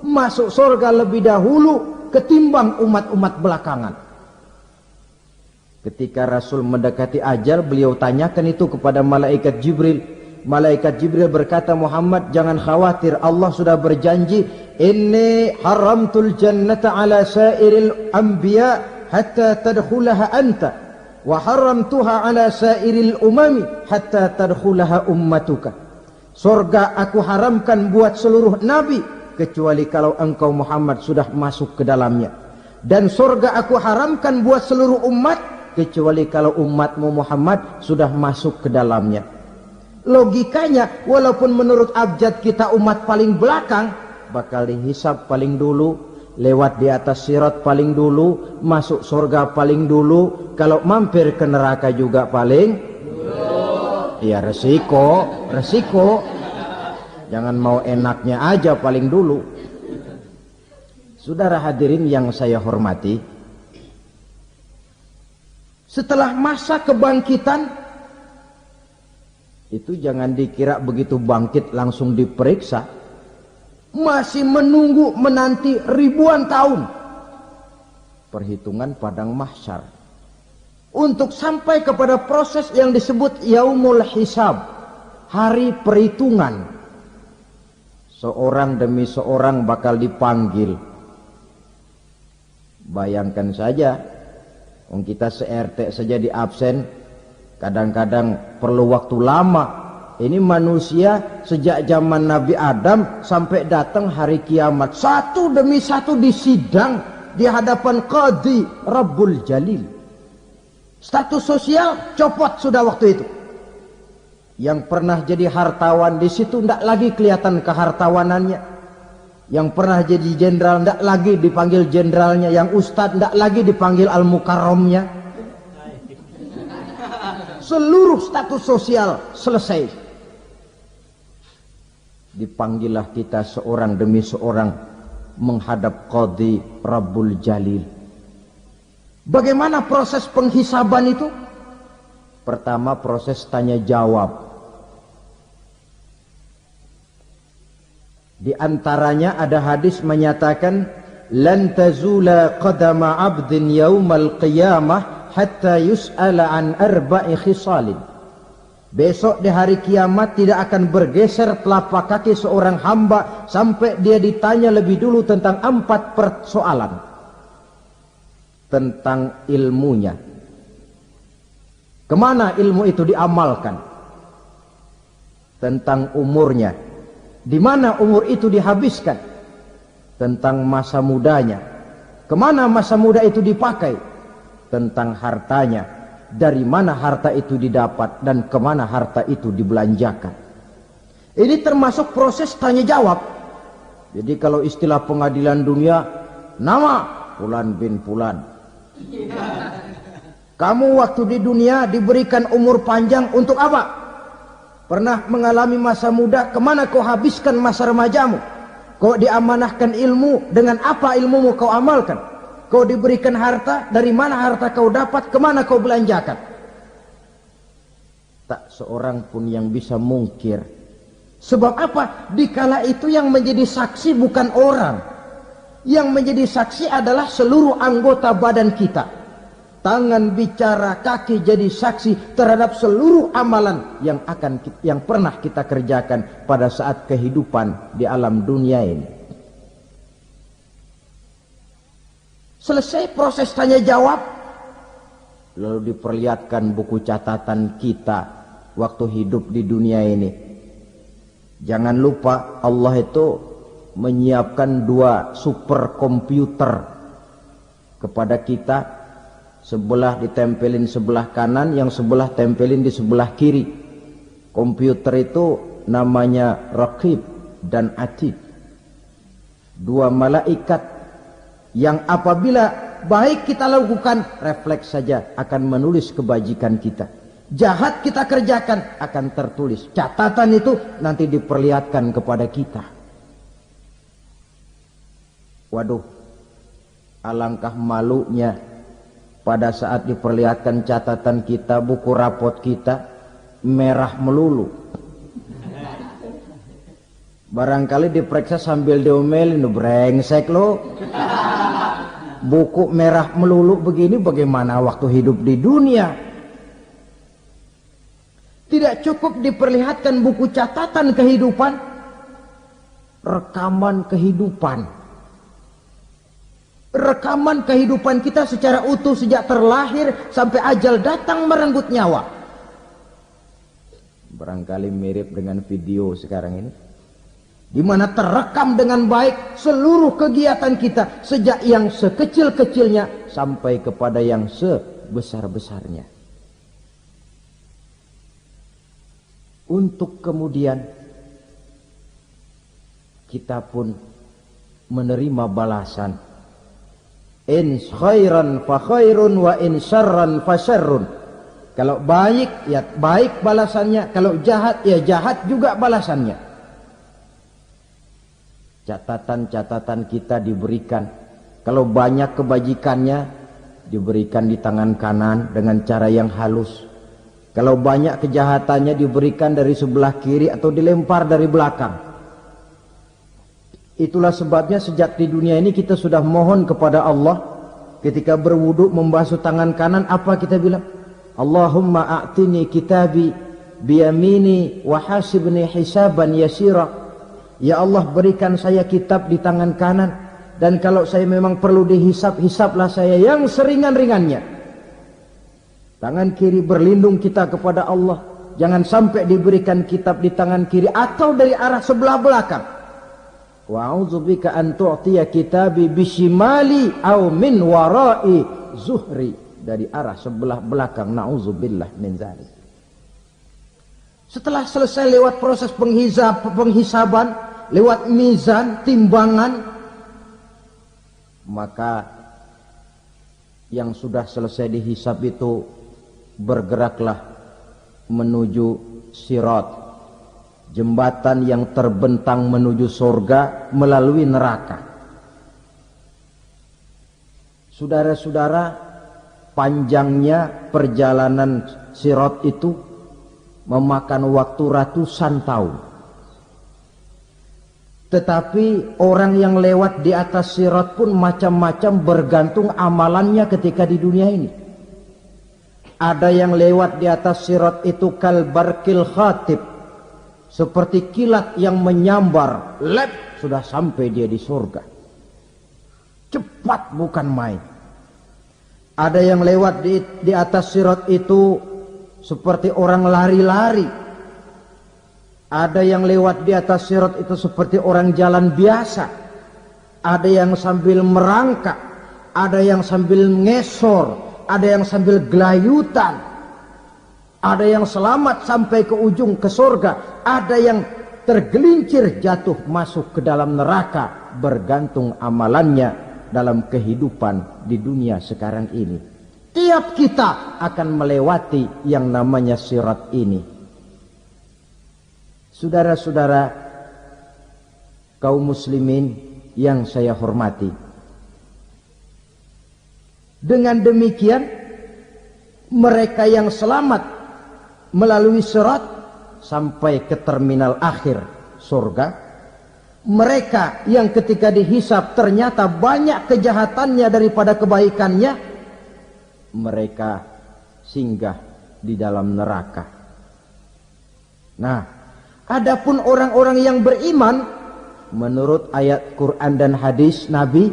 masuk surga lebih dahulu ketimbang umat-umat belakangan. Ketika Rasul mendekati ajal, beliau tanyakan itu kepada malaikat Jibril. Malaikat Jibril berkata, Muhammad jangan khawatir, Allah sudah berjanji, inni haramtul jannata ala sairil anbiya hatta tadkhulaha anta, wa haramtuha ala sairil umami hatta tadkhulaha ummatuka. Surga aku haramkan buat seluruh nabi kecuali kalau engkau Muhammad sudah masuk ke dalamnya, dan surga aku haramkan buat seluruh umat kecuali kalau umatmu Muhammad sudah masuk ke dalamnya. Logikanya, walaupun menurut abjad kita umat paling belakang, bakal dihisap paling dulu, lewat di atas sirat paling dulu, masuk surga paling dulu, kalau mampir ke neraka juga paling dulu. Ya resiko. Jangan mau enaknya aja paling dulu. Saudara hadirin yang saya hormati, setelah masa kebangkitan itu jangan dikira begitu bangkit langsung diperiksa. Masih menunggu menanti ribuan tahun perhitungan padang mahsyar untuk sampai kepada proses yang disebut yaumul hisab, hari perhitungan. Seorang demi seorang bakal dipanggil. Bayangkan saja, kita se-RT saja di absen, kadang-kadang perlu waktu lama. Ini manusia sejak zaman Nabi Adam sampai datang hari kiamat, satu demi satu disidang di hadapan Qadhi Rabbul Jalil. Status sosial copot sudah waktu itu. Yang pernah jadi hartawan di situ tidak lagi kelihatan kehartawanannya. Yang pernah jadi jenderal tidak lagi dipanggil jenderalnya. Yang ustadz tidak lagi dipanggil al-mukarramnya. Seluruh status sosial selesai. Dipanggillah kita seorang demi seorang menghadap Qadhi Rabbul Jalil. Bagaimana proses penghisaban itu? Pertama, proses tanya jawab. Di antaranya ada hadis menyatakan, lan tazula qadama 'abdin yaumal qiyamah hatta yus'ala an arba'i khisalin. Besok di hari kiamat tidak akan bergeser telapak kaki seorang hamba sampai dia ditanya lebih dulu tentang 4 persoalan. Tentang ilmunya. Kemana ilmu itu diamalkan? Tentang umurnya. Di mana umur itu dihabiskan? Tentang masa mudanya. Kemana masa muda itu dipakai? Tentang hartanya. Dari mana harta itu didapat dan kemana harta itu dibelanjakan. Ini termasuk proses tanya jawab. Jadi kalau istilah pengadilan dunia, nama Fulan bin Fulan. Kamu waktu di dunia diberikan umur panjang untuk apa? Pernah mengalami masa muda, kemana kau habiskan masa remajamu? Kau diamanahkan ilmu, dengan apa ilmumu kau amalkan? Kau diberikan harta, dari mana harta kau dapat, kemana kau belanjakan? Tak seorang pun yang bisa mungkir. Sebab apa? Dikala itu yang menjadi saksi bukan orang. Yang menjadi saksi adalah seluruh anggota badan kita. Tangan bicara, kaki jadi saksi terhadap seluruh amalan yang pernah kita kerjakan pada saat kehidupan di alam dunia ini. Selesai proses tanya jawab, lalu diperlihatkan buku catatan kita waktu hidup di dunia ini. Jangan lupa Allah itu menyiapkan 2 superkomputer kepada kita. Sebelah ditempelin sebelah kanan, yang sebelah tempelin di sebelah kiri. Komputer itu namanya Raqib dan Atid. 2 malaikat yang apabila baik kita lakukan, refleks saja akan menulis kebajikan kita. Jahat kita kerjakan, akan tertulis. Catatan itu nanti diperlihatkan kepada kita. Waduh, alangkah malunya pada saat diperlihatkan catatan kita, buku rapot kita merah melulu. Barangkali diperiksa sambil diomelin, brengsek lo. Buku merah melulu begini, bagaimana waktu hidup di dunia? Tidak cukup diperlihatkan buku catatan kehidupan, rekaman kehidupan. Rekaman kehidupan kita secara utuh sejak terlahir sampai ajal datang merenggut nyawa. Barangkali mirip dengan video sekarang ini, di mana terekam dengan baik seluruh kegiatan kita sejak yang sekecil-kecilnya sampai kepada yang sebesar-besarnya. Untuk kemudian kita pun menerima balasan. In khairan fa khairun wa in syarran fa syarrun. Kalau baik ya baik balasannya, kalau jahat ya jahat juga balasannya. Catatan-catatan kita diberikan. Kalau banyak kebajikannya diberikan di tangan kanan dengan cara yang halus. Kalau banyak kejahatannya diberikan dari sebelah kiri atau dilempar dari belakang. Itulah sebabnya sejak di dunia ini kita sudah mohon kepada Allah. Ketika berwudu membasuh tangan kanan, apa kita bilang? Allahumma a'tini kitabi biyamini wa hasibni hisaban yasira. Ya Allah, berikan saya kitab di tangan kanan, dan kalau saya memang perlu dihisab, hisablah saya yang seringan-ringannya. Tangan kiri berlindung kita kepada Allah. Jangan sampai diberikan kitab di tangan kiri atau dari arah sebelah belakang. Wa a'udzubika an tu'tiya kitabi bishimali aw min wara'i zuhri, dari arah sebelah belakang. Na'udzubillah min dzalik. Setelah selesai lewat proses penghisaban, lewat mizan, timbangan, maka yang sudah selesai dihisab itu bergeraklah menuju sirat, jembatan yang terbentang menuju surga melalui neraka. Saudara-saudara, panjangnya perjalanan sirat itu memakan waktu ratusan tahun. Tetapi orang yang lewat di atas sirat pun macam-macam, bergantung amalannya ketika di dunia ini. Ada yang lewat di atas sirat itu kal barqil khatib, seperti kilat yang menyambar, lep, sudah sampai dia di surga. Cepat bukan main. Ada yang lewat di atas sirat itu seperti orang lari-lari. Ada yang lewat di atas sirat itu seperti orang jalan biasa. Ada yang sambil merangkak, ada yang sambil ngesor, ada yang sambil gelayutan, ada yang selamat sampai ke ujung ke surga, ada yang tergelincir jatuh masuk ke dalam neraka, bergantung amalannya dalam kehidupan di dunia sekarang ini. Tiap kita akan melewati yang namanya sirat ini. Saudara-saudara kaum muslimin yang saya hormati, dengan demikian mereka yang selamat melalui sirat sampai ke terminal akhir surga, mereka yang ketika dihisab ternyata banyak kejahatannya daripada kebaikannya, mereka singgah di dalam neraka. Nah, adapun orang-orang yang beriman menurut ayat Quran dan hadis Nabi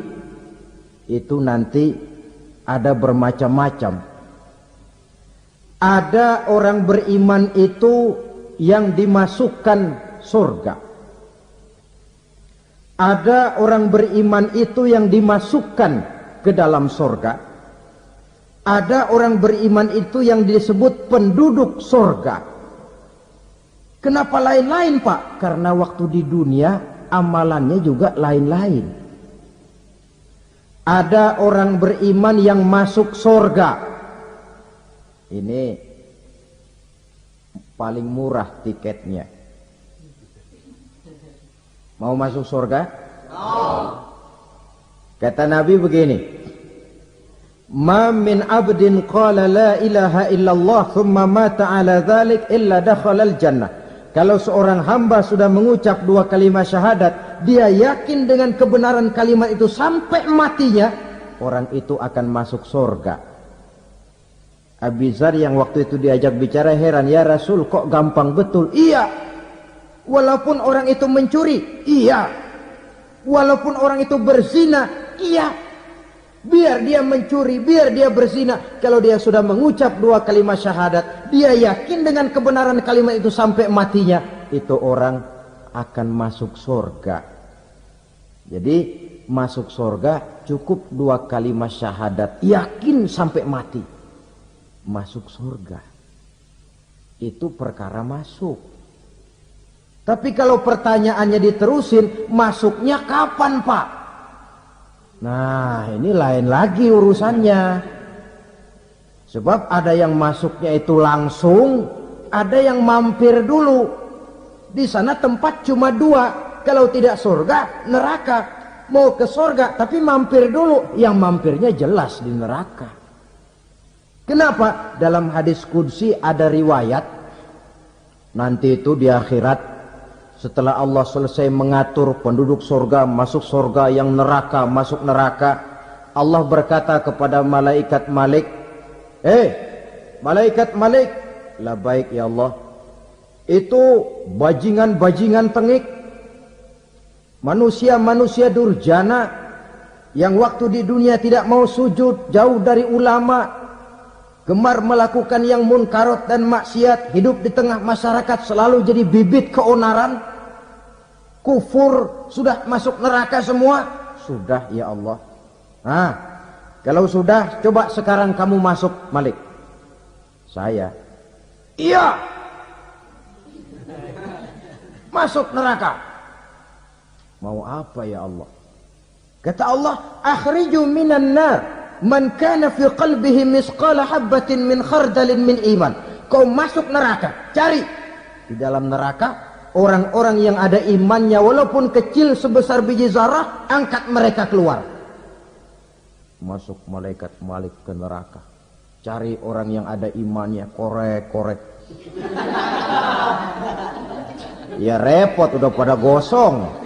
itu nanti ada bermacam-macam. Ada orang beriman itu yang dimasukkan surga. Ada orang beriman itu yang dimasukkan ke dalam surga. Ada orang beriman itu yang disebut penduduk surga. Kenapa lain-lain, Pak? Karena waktu di dunia amalannya juga lain-lain. Ada orang beriman yang masuk surga. Ini paling murah tiketnya. Mau masuk surga? Kata Nabi begini, ma min abdin qala la ilaha illallah thumma mata ala dhalik illa dakhalal jannah. Kalau seorang hamba sudah mengucap dua kalimat syahadat, dia yakin dengan kebenaran kalimat itu sampai matinya, orang itu akan masuk surga. Abi Dzar yang waktu itu diajak bicara heran, ya Rasul kok gampang betul? Iya, walaupun orang itu mencuri, iya, walaupun orang itu berzina, iya, biar dia mencuri, biar dia berzina, kalau dia sudah mengucap dua kalimat syahadat, dia yakin dengan kebenaran kalimat itu sampai matinya, itu orang akan masuk surga. Jadi masuk surga cukup dua kalimat syahadat, yakin sampai mati, masuk surga. Itu perkara masuk. Tapi kalau pertanyaannya diterusin, masuknya kapan, Pak? Nah, ini lain lagi urusannya. Sebab ada yang masuknya itu langsung, ada yang mampir dulu. Di sana tempat cuma dua, kalau tidak surga, neraka. Mau ke surga tapi mampir dulu, yang mampirnya jelas di neraka. Kenapa? Dalam hadis qudsi ada riwayat, nanti itu di akhirat, setelah Allah selesai mengatur penduduk surga, masuk surga, yang neraka, masuk neraka, Allah berkata kepada malaikat Malik, malaikat Malik, labaik ya Allah, itu bajingan-bajingan tengik, manusia-manusia durjana, yang waktu di dunia tidak mau sujud, jauh dari ulama, gemar melakukan yang munkarat dan maksiat, hidup di tengah masyarakat selalu jadi bibit keonaran, kufur, sudah masuk neraka semua. Sudah ya Allah. Nah, kalau sudah, coba sekarang kamu masuk, Malik. Saya, iya, masuk neraka. Mau apa ya Allah? Kata Allah, akhriju minan nar man kana fi qalbihi misqala habbatin min khardalin min iman. Kau masuk neraka, cari di dalam neraka orang-orang yang ada imannya walaupun kecil sebesar biji zarah, angkat mereka keluar. Masuk malaikat Malik ke neraka, cari orang yang ada imannya, korek-korek. Ya repot, udah pada gosong.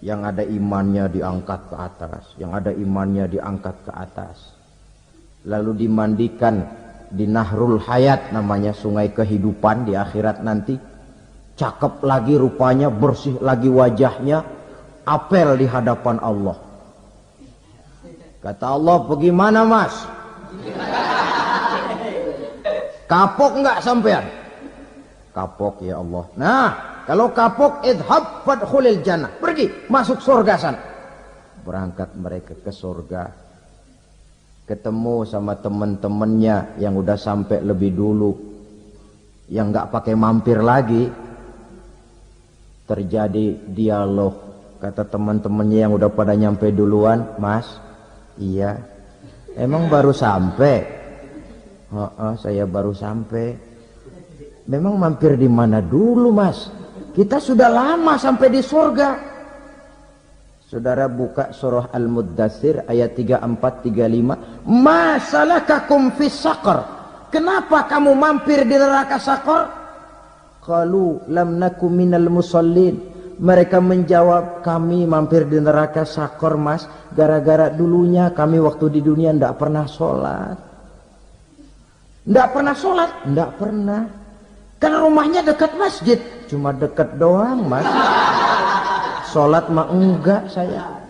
Yang ada imannya diangkat ke atas, yang ada imannya diangkat ke atas, lalu dimandikan di Nahrul Hayat, namanya sungai kehidupan di akhirat nanti. Cakep lagi rupanya, bersih lagi wajahnya, apel di hadapan Allah. Kata Allah, bagaimana mas? Kapok nggak sampean? Kapok ya Allah. Nah, kalau kapok, idhab fadkhulil jannah, pergi masuk surga sana. Berangkat mereka ke surga, ketemu sama teman-temannya yang udah sampai lebih dulu, yang nggak pakai mampir lagi. Terjadi dialog Kata teman-temannya yang udah pada nyampe duluan, Mas, iya, emang baru sampai? Saya baru sampai. Memang mampir di mana dulu, Mas? Kita sudah lama sampai di surga. Saudara buka surah Al-Muddatsir ayat 34-35. Ma salakakum fis saqar? Kenapa kamu mampir di neraka Saqar? Qalu lam nakum minal musallin. Mereka menjawab, kami mampir di neraka Saqar, Mas, gara-gara dulunya kami waktu di dunia tidak pernah sholat. Tidak pernah sholat? Tidak pernah. Kan rumahnya dekat masjid. Cuma dekat doang, Mas. Sholat mah enggak saya.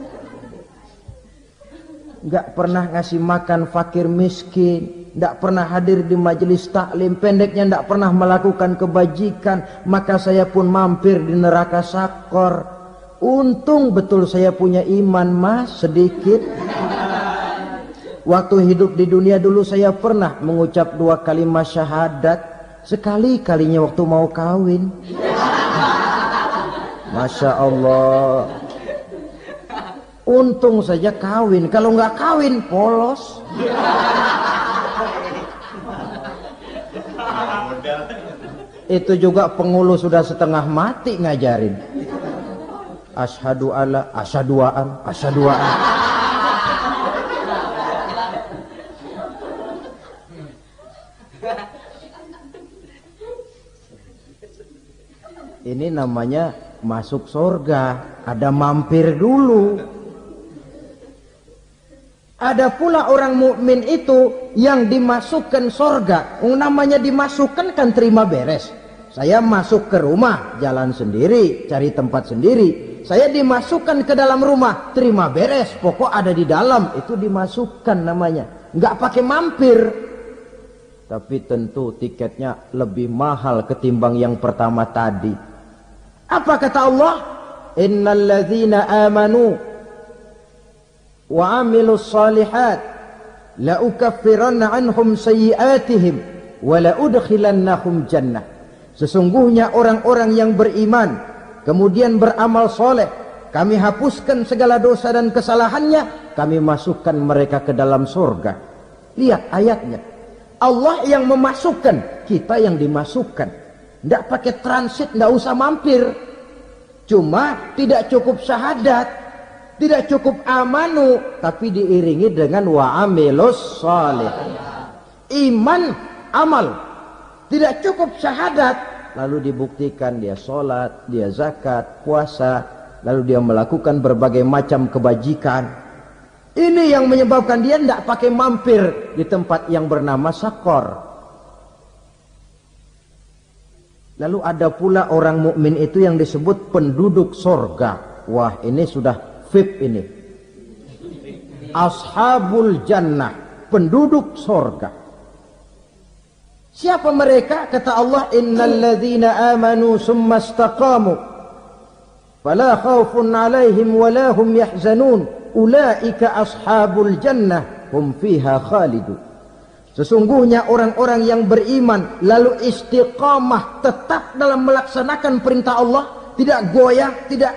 Enggak pernah ngasih makan fakir miskin. Tidak pernah hadir di majelis taklim, pendeknya tidak pernah melakukan kebajikan, maka saya pun mampir di neraka Saqar. Untung betul saya punya iman, Mas, sedikit. Waktu hidup di dunia dulu saya pernah mengucap 2 kalimat syahadat, sekali-kalinya waktu mau kawin. Masya Allah. Untung saja kawin, kalau nggak kawin polos. Itu juga pengulu sudah setengah mati ngajarin. Asyhadu alla, asyaduaan, asyaduaan. Ini namanya masuk surga, ada mampir dulu. Ada pula orang mukmin itu yang dimasukkan surga. Namanya dimasukkan kan terima beres. Saya masuk ke rumah, jalan sendiri, cari tempat sendiri. Saya dimasukkan ke dalam rumah, terima beres, pokok ada di dalam, itu dimasukkan namanya. Nggak pakai mampir. Tapi tentu tiketnya lebih mahal ketimbang yang pertama tadi. Apa kata Allah? Innal ladzina amanu wa amilus salihat la ukaffiranna anhum sayyi'atihim wa la udkhilannahum jannah. Sesungguhnya orang-orang yang beriman kemudian beramal soleh, kami hapuskan segala dosa dan kesalahannya, kami masukkan mereka ke dalam surga. Lihat ayatnya, Allah yang memasukkan, kita yang dimasukkan. Tidak pakai transit, tidak usah mampir. Cuma tidak cukup syahadat, tidak cukup amanu, tapi diiringi dengan wa'amilus salih. Iman, amal. Tidak cukup syahadat, lalu dibuktikan dia sholat, dia zakat, puasa, lalu dia melakukan berbagai macam kebajikan. Ini yang menyebabkan dia tidak pakai mampir di tempat yang bernama Saqar. Lalu ada pula orang mukmin itu yang disebut penduduk sorga. Wah, ini sudah VIP ini. Ashabul jannah, penduduk sorga. Siapa mereka? Kata Allah, innal ladzina amanu summa istaqamu fala khaufun 'alaihim wala hum yahzanun ulaika ashabul jannah hum fiha khalidun. Sesungguhnya orang-orang yang beriman lalu istiqamah, tetap dalam melaksanakan perintah Allah, tidak goyah, tidak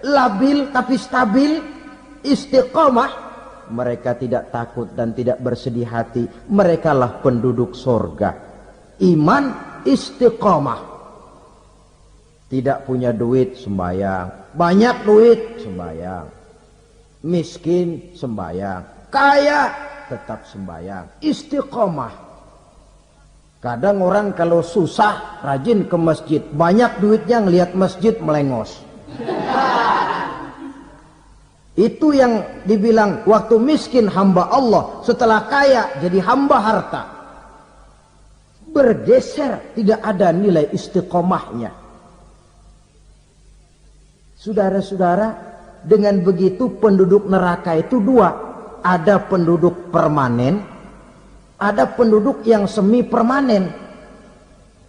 labil tapi stabil, istiqamah, mereka tidak takut dan tidak bersedih hati, merekalah penduduk surga. Iman, istiqamah. Tidak punya duit, sembahyang. Banyak duit, sembahyang. Miskin, sembahyang. Kaya, tetap sembahyang. Istiqamah. Kadang orang kalau susah rajin ke masjid, banyak duitnya ngelihat masjid melengos. Itu yang dibilang waktu miskin hamba Allah, setelah kaya jadi hamba harta. Bergeser, tidak ada nilai istiqomahnya. Saudara-saudara, dengan begitu penduduk neraka itu dua. Ada penduduk permanen, ada penduduk yang semi permanen.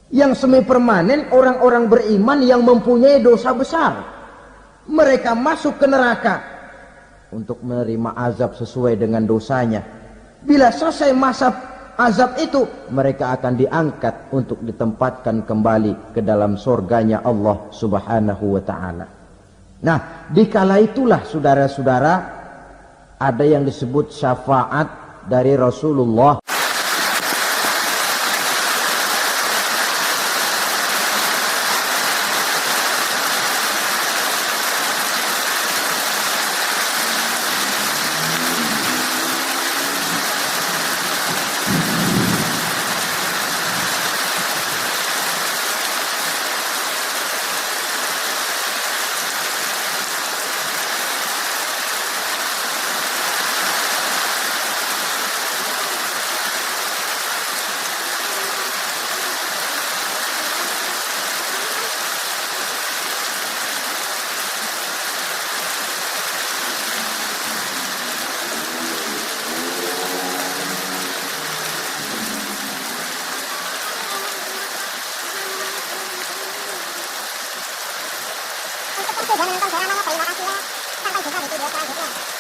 Yang semi permanen orang-orang beriman yang mempunyai dosa besar. Mereka masuk ke neraka untuk menerima azab sesuai dengan dosanya. Bila selesai masa azab itu, mereka akan diangkat untuk ditempatkan kembali ke dalam surganya Allah subhanahu wa ta'ala. Nah, dikala itulah saudara-saudara ada yang disebut syafaat dari Rasulullah. Untuk itu jangan nonton drama, terima kasih ya. Sampai jumpa di video selanjutnya.